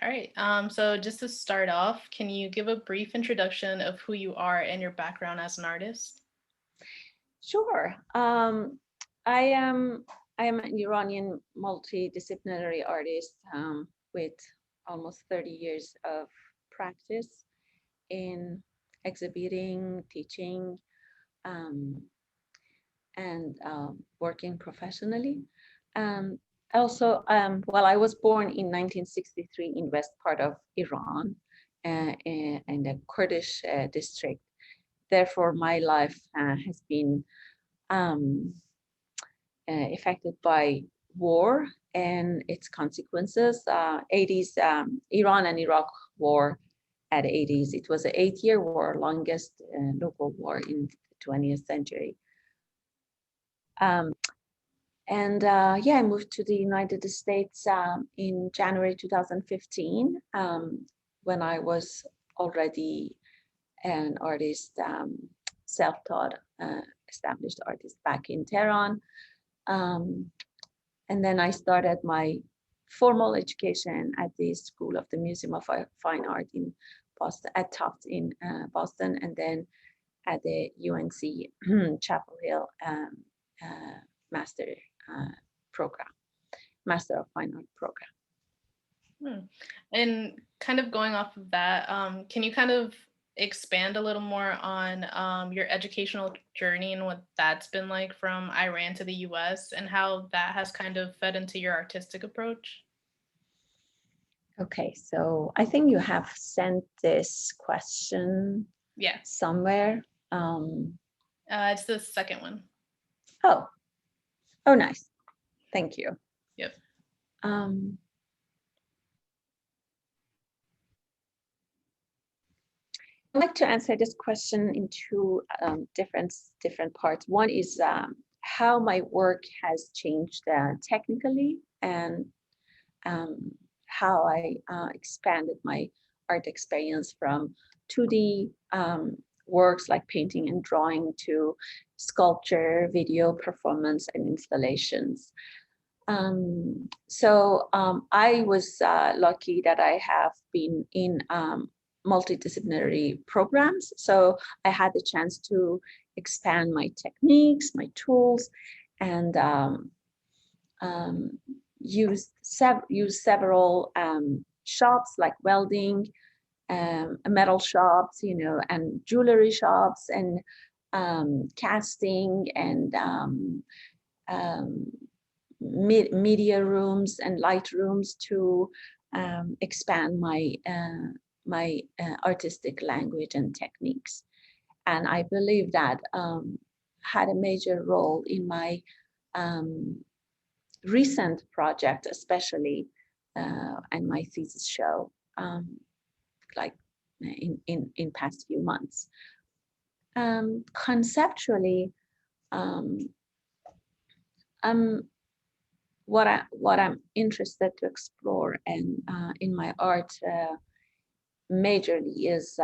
All right. So just to start off, can you give a brief introduction of who you are and your background as an artist? Sure. I am I am an Iranian multidisciplinary artist with almost 30 years of practice in exhibiting, teaching, um, and working professionally. Um, well, I was born in 1963 in west part of Iran, in the Kurdish district. Therefore, my life has been um, affected by war and its consequences. 80s, Iran and Iraq war at 80s. It was an 8-year war, longest local war in the 20th century. Yeah, I moved to the United States in January 2015 when I was already an artist, self-taught, established artist back in Tehran. Um, and then I started my formal education at the School of the Museum of Fine Art in Boston, at Tufts in Boston, and then at the UNC Chapel Hill uh, Master uh, program, Master of Fine Art program. Hmm. And kind of going off of that, can you kind of expand a little more on your educational journey and what that's been like from Iran to the US and how that has kind of fed into your artistic approach? Okay, so I think you have sent this question Yeah, somewhere. Um, it's the second one. oh, oh, nice. Thank you. Yep. Um, I'd like to answer this question in two different parts. One is how my work has changed technically, and um, how I expanded my art experience from 2D works like painting and drawing to sculpture, video, performance, and installations. I was lucky that I have been in multidisciplinary programs. So I had the chance to expand my techniques, my tools, and um, use several shops like welding, metal shops, and jewelry shops, and casting, and um, media rooms and light rooms to expand my artistic language and techniques. And I believe that had a major role in my um, recent project, especially, and my thesis show, like in past few months. Conceptually, um, I'm what I'm interested to explore and in my art majorly is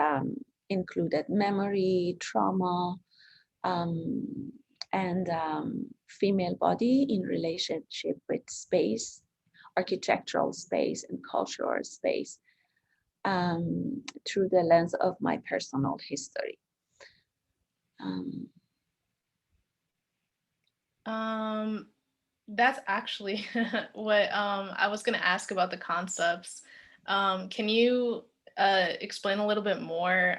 included memory, trauma, um, and female body in relationship with space, architectural space, and cultural space through the lens of my personal history. Um, Um, that's actually what I was going to ask about the concepts. Can you explain a little bit more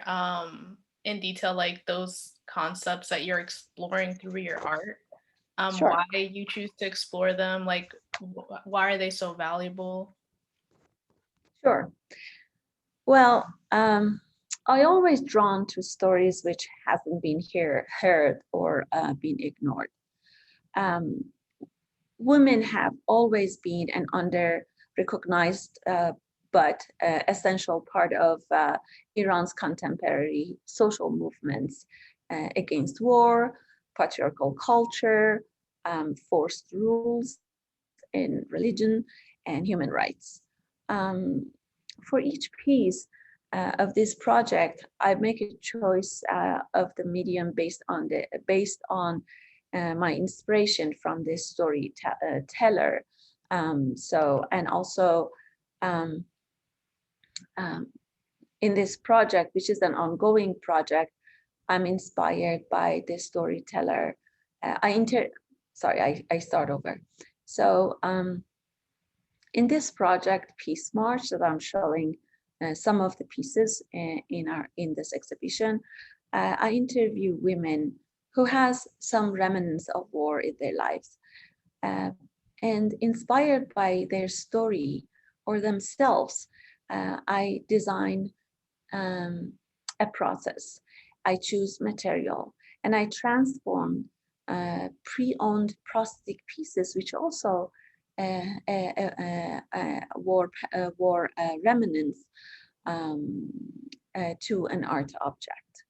in detail, like those concepts that you're exploring through your art? sure. Why you choose to explore them? Like, why are they so valuable? Sure. Well, I always drawn to stories which hasn't been heard or been ignored. Um, Women have always been an under-recognized but essential part of Iran's contemporary social movements against war, patriarchal culture, forced rules in religion, and human rights. Um, for each piece of this project, I make a choice of the medium based on my inspiration from this storyteller. And also um, in this project, which is an ongoing project, I'm inspired by the storyteller. I start over. So in this project, Peace March, that I'm showing some of the pieces in this exhibition, I interview women who has some remnants of war in their lives. And inspired by their story or themselves, I design a process. I choose material and I transform pre-owned prosthetic pieces, which also war remnants, to an art object.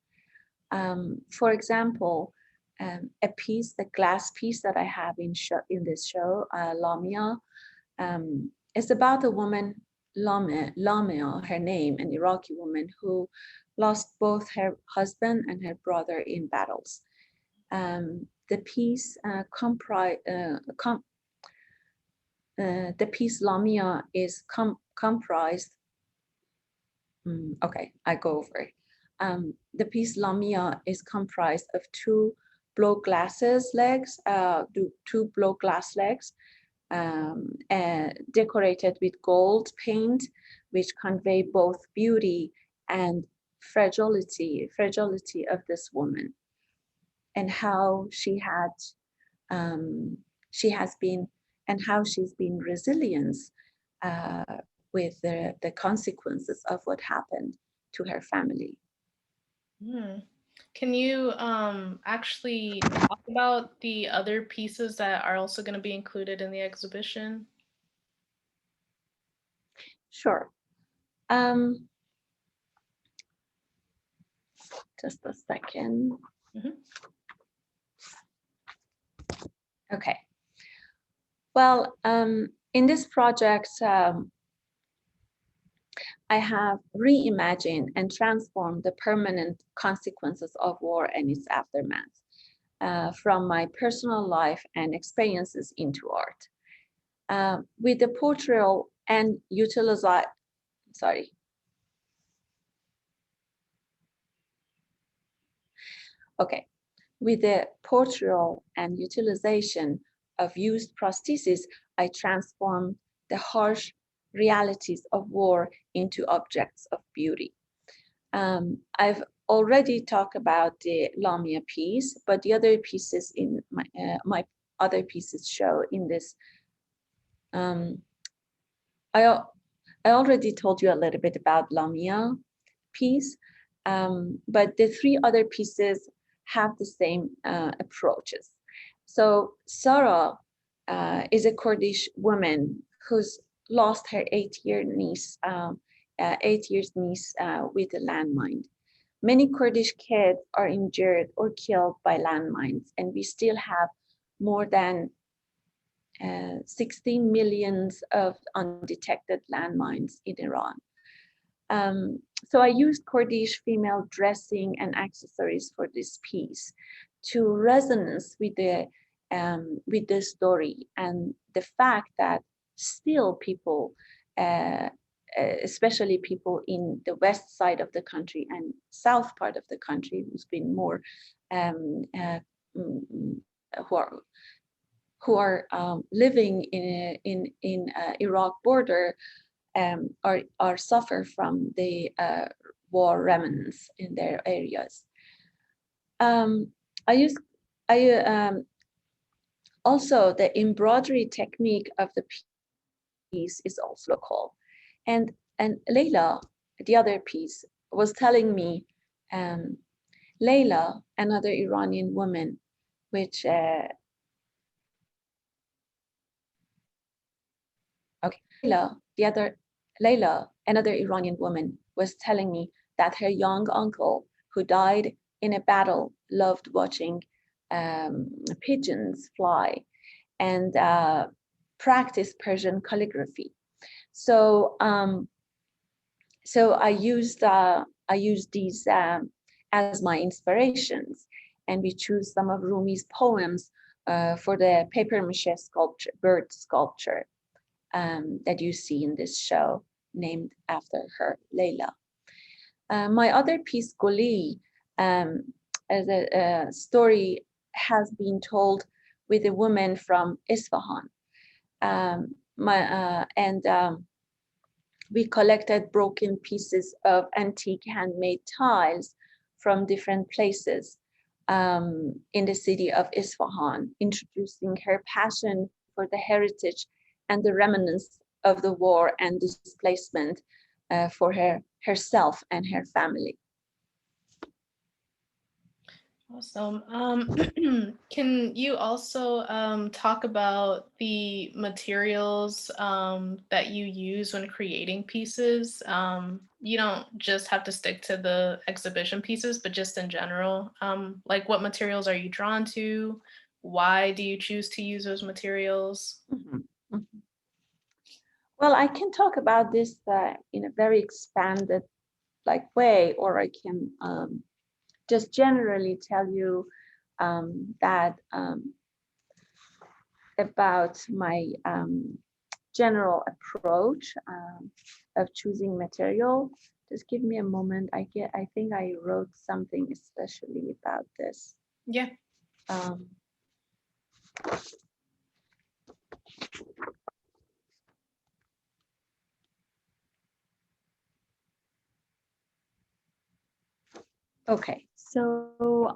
For example, a piece, the glass piece that I have in this show, Lamia, is about a woman, Lamia, her name, an Iraqi woman who lost both her husband and her brother in battles. The piece Lamia is comprised. Okay, I go over it. The piece Lamia is comprised of two blow glass legs, decorated with gold paint, which convey both beauty and fragility of this woman, and how she has been, and how she's been resilient with the consequences of what happened to her family. Can you actually talk about the other pieces that are also going to be included in the exhibition? Sure. Just a second. Okay. Well, in this project, I have reimagined and transformed the permanent consequences of war and its aftermath from my personal life and experiences into art. With the portrayal and utilization, with the portrayal and utilization of used prostheses, I transformed the harsh realities of war into objects of beauty. I've already talked about the Lamia piece, but the other pieces in my other pieces show in this. I already told you a little bit about Lamia piece, but the three other pieces have the same approaches. So Sarah is a Kurdish woman who's lost her 8-year niece, 8 years niece with a landmine. Many Kurdish kids are injured or killed by landmines, and we still have more than 16 millions of undetected landmines in Iran. So I used Kurdish female dressing and accessories for this piece to resonance with the story and the fact that still people, especially people in the west side of the country and south part of the country, who's been more who are living in Iraq border, are suffer from the war remnants in their areas. Also the embroidery technique of the piece is also local, and Leila, the other piece, was telling me, Leila, another Iranian woman, which Leila, another Iranian woman, was telling me that her young uncle, who died in a battle, loved watching pigeons fly and practiced Persian calligraphy. So, so I used these as my inspirations, and we choose some of Rumi's poems for the papier-mâché sculpture, bird sculpture that you see in this show. named after her, Layla. My other piece, Goli, as a story has been told with a woman from Isfahan. We collected broken pieces of antique handmade tiles from different places in the city of Isfahan, introducing her passion for the heritage and the remnants of the war and displacement for herself and her family. Awesome. Can you also talk about the materials that you use when creating pieces? You don't just have to stick to the exhibition pieces, but just in general. Like what materials are you drawn to? Why do you choose to use those materials? Mm-hmm. Mm-hmm. Well, I can talk about this in a very expanded way, or I can just generally tell you that about my general approach of choosing material. Just give me a moment. I think I wrote something especially about this. Yeah. Okay, so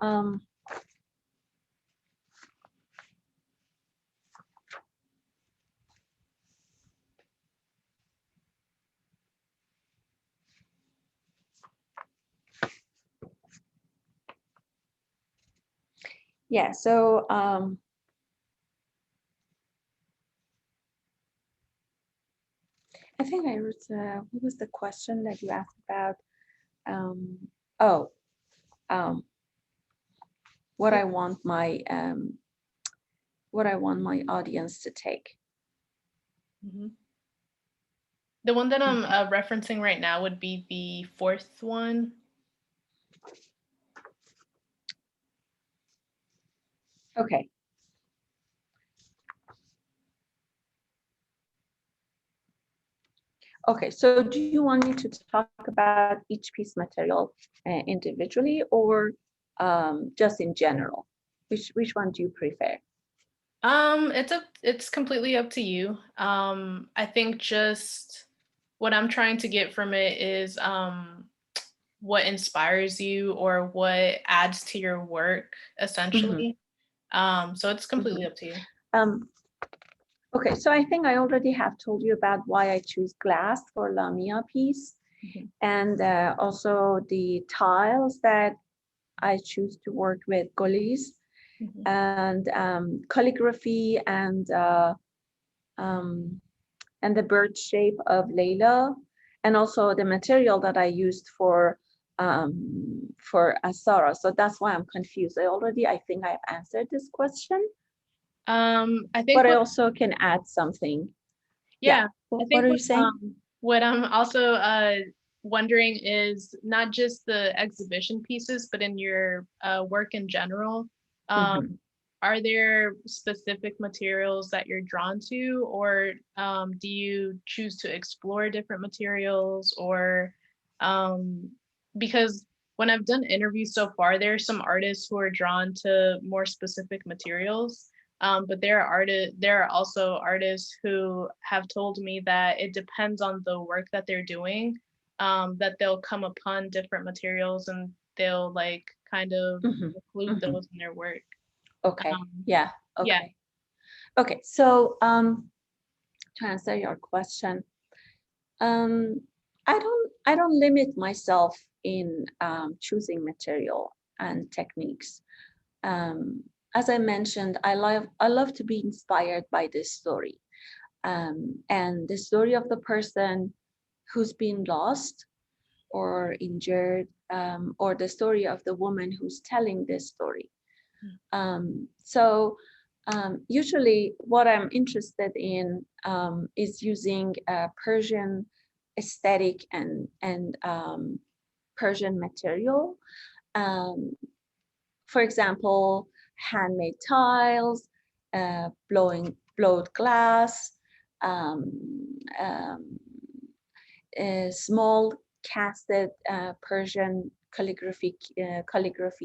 yeah, so I think I wrote, what was the question that you asked about? Oh, what I want my audience to take. Mm-hmm. The one that I'm referencing right now would be the fourth one. Okay. Okay, so do you want me to talk about each piece material individually, or just in general? Which one do you prefer? It's completely up to you. I think just what I'm trying to get from it is what inspires you or what adds to your work, essentially. So it's completely up to you. Okay, so I think I already have told you about why I choose glass for Lamia piece, and also the tiles that I choose to work with, golis, and calligraphy, and the bird shape of Layla, and also the material that I used for Asara. So that's why I'm confused. I think I've answered this question. I think, but I also can add something. Yeah, I think what are you saying? What I'm also wondering is not just the exhibition pieces, but in your work in general. Are there specific materials that you're drawn to, or do you choose to explore different materials? Or because when I've done interviews so far, there are some artists who are drawn to more specific materials. But there are also artists who have told me that it depends on the work that they're doing, that they'll come upon different materials and they'll like kind of include those in their work. Okay. Yeah. Okay. Yeah. Okay. So to answer your question, I don't limit myself in choosing material and techniques. As I mentioned, I love to be inspired by this story, and the story of the person who's been lost or injured, or the story of the woman who's telling this story. So usually what I'm interested in is using Persian aesthetic and Persian material. For example, handmade tiles, blowed glass, small casted Persian calligraphy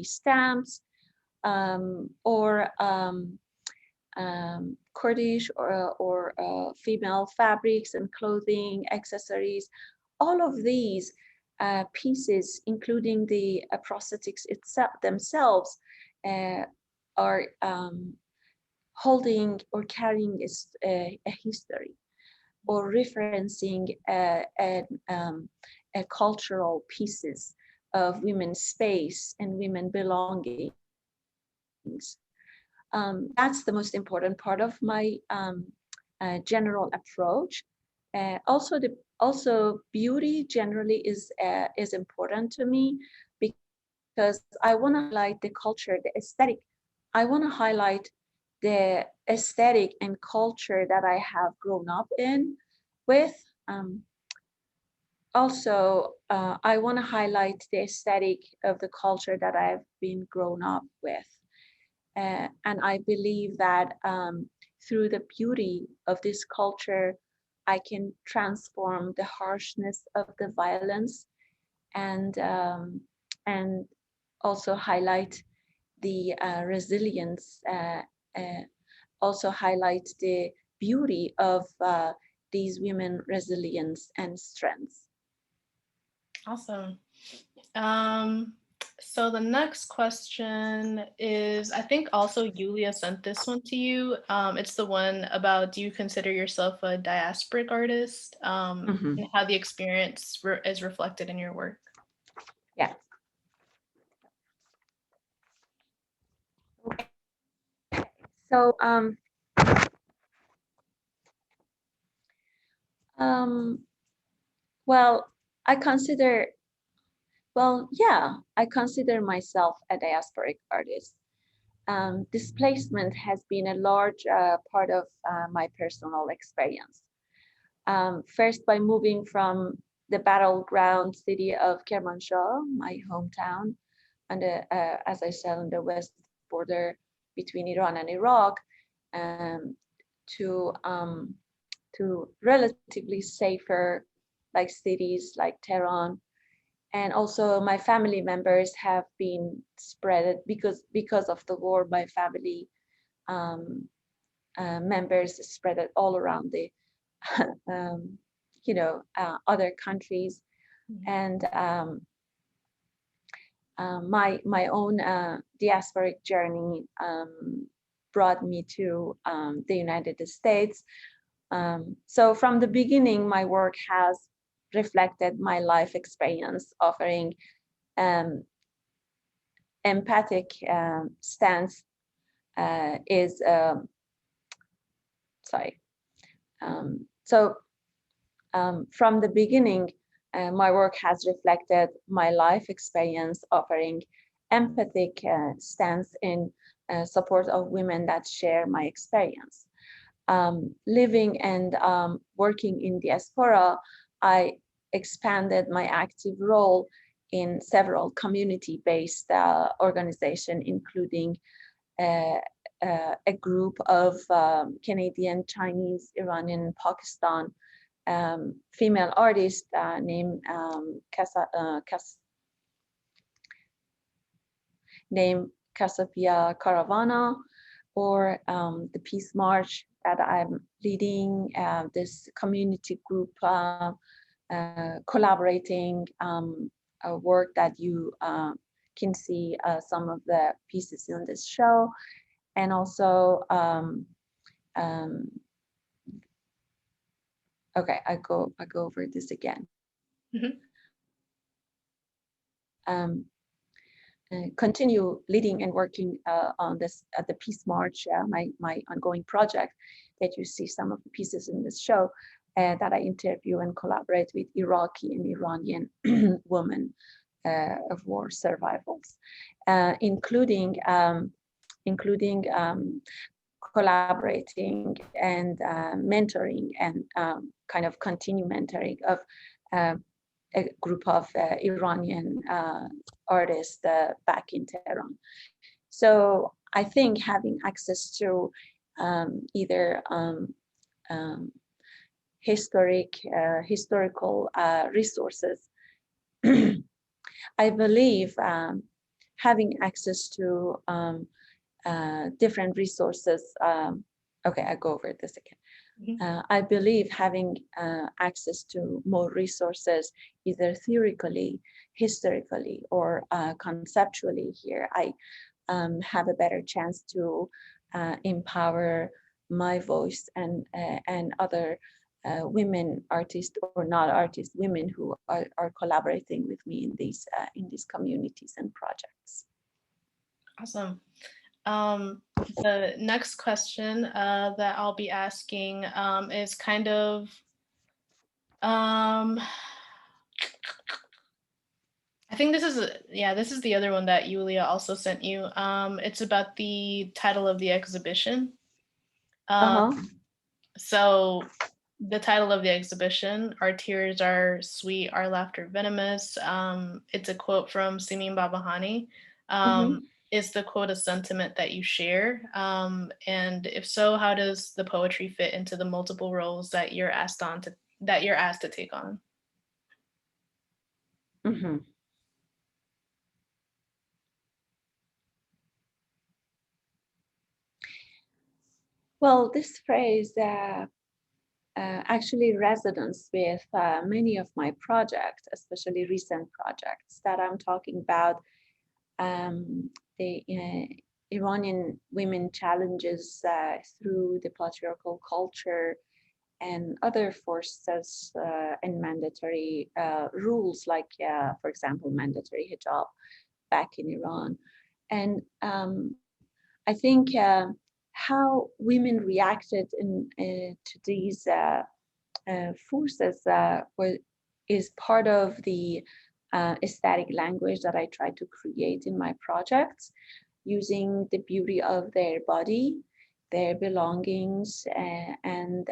stamps, or Kurdish or female fabrics and clothing, accessories. All of these pieces, including the prosthetics themselves, are holding or carrying a history, or referencing a cultural pieces of women's space and women belongings. That's the most important part of my general approach. Also beauty generally is important to me, because I want to highlight the culture, the aesthetic. I want to highlight the aesthetic and culture that I have grown up with. Also, I want to highlight the aesthetic of the culture that I've been grown up with. And I believe that through the beauty of this culture, I can transform the harshness of the violence, and also highlight the resilience, also highlight the beauty of these women resilience and strengths. Awesome. So the next question is, I think also Yulia sent this one to you. It's the one about, do you consider yourself a diasporic artist? And how the experience is reflected in your work? Yeah. So well, I consider myself a diasporic artist. Displacement has been a large part of my personal experience. First, by moving from the battleground city of Kermanshah, my hometown, and as I said, on the west border between Iran and Iraq, to relatively safer like cities like Tehran. And also my family members have been spread because of the war. My family members spread it all around the other countries. And my own diasporic journey brought me to the United States. So from the beginning, my work has reflected my life experience, offering empathic stance is sorry. From the beginning, my work has reflected my life experience, offering empathic stance in support of women that share my experience. Living and working in Diaspora, I expanded my active role in several community-based organizations, including a group of Canadian, Chinese, Iranian, Pakistan female artist named Casapia Caravana, or the Peace March that I'm leading, this community group collaborating work that you can see some of the pieces in this show. And also, okay, I go over this again. Continue leading and working on this at the Peace March, my ongoing project, that you see some of the pieces in this show that I interview and collaborate with Iraqi and Iranian women of war survivors, including collaborating and mentoring and kind of continue mentoring of a group of Iranian artists back in Tehran. So I think having access to either historical resources. I believe having access to different resources. Okay, I go over this again. I believe having access to more resources, either theoretically, historically, or conceptually here, I have a better chance to empower my voice and other women artists or not artists, women who are collaborating with me in these communities and projects. Awesome. The next question that I'll be asking is kind of, I think this is, this is the other one that Yulia also sent you. It's about the title of the exhibition. So the title of the exhibition, Our Tears Are Sweet, Our Laughter Venomous. It's a quote from Simin Babahani. Is the quote a sentiment that you share? And if so, how does the poetry fit into the multiple roles that you're asked to take on? Well, this phrase actually resonates with many of my projects, especially recent projects that I'm talking about. The Iranian women challenges through the patriarchal culture and other forces and mandatory rules, like, for example, mandatory hijab back in Iran. And I think how women reacted to these forces is part of the aesthetic language that I try to create in my projects, using the beauty of their body, their belongings, and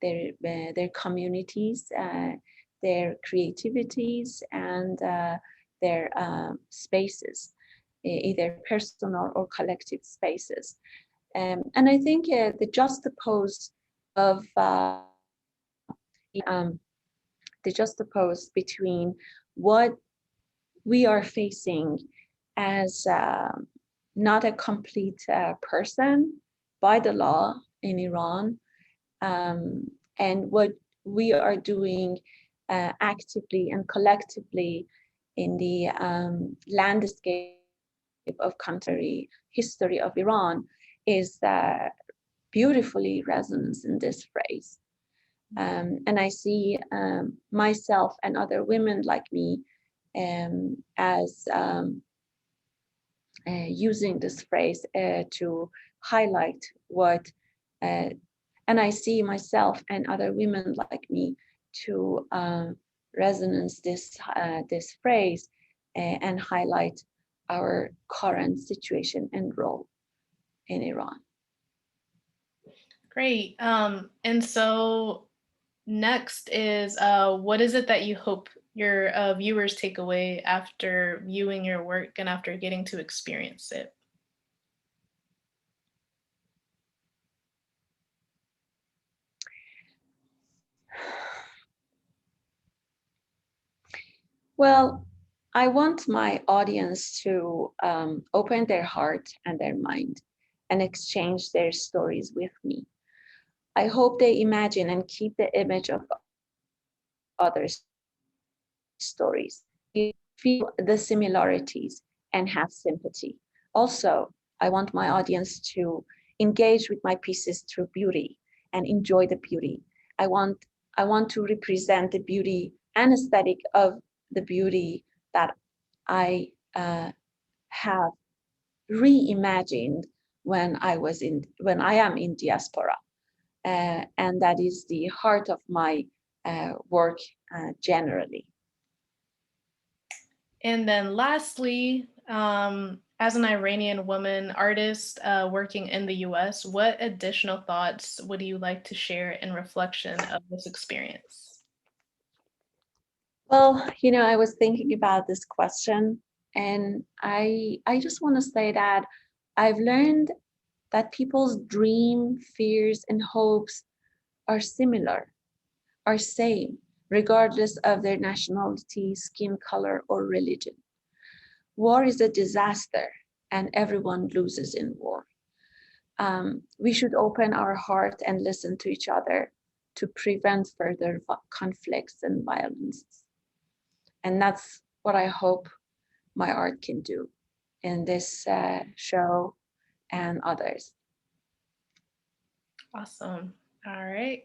their communities, their creativities, and their spaces, either personal or collective spaces. And I think the juxtapose of the juxtapose between what we are facing as not a complete person by the law in Iran, and what we are doing actively and collectively in the landscape of contemporary history of Iran is beautifully resonance in this phrase. And I see myself and other women like me as using this phrase to highlight what, and I see myself and other women like me to resonance this phrase and highlight our current situation and role in Iran. Great. And so next is, what is it that you hope your viewers take away after viewing your work and after getting to experience it? Well, I want my audience to open their heart and their mind and exchange their stories with me. I hope they imagine and keep the image of others' stories, feel the similarities, and have sympathy. Also, I want my audience to engage with my pieces through beauty and enjoy the beauty. I want to represent the beauty and aesthetic of the beauty that I have reimagined when I am in diaspora, and that is the heart of my work generally. And then lastly, as an Iranian woman artist working in the US, what additional thoughts would you like to share in reflection of this experience? Well, I was thinking about this question, and I just want to say that I've learned that people's dream, fears, and hopes are similar. are same, regardless of their nationality, skin color, or religion. War is a disaster, and everyone loses in war. We should open our heart and listen to each other to prevent further conflicts and violence. And that's what I hope my art can do in this show and others. Awesome. All right.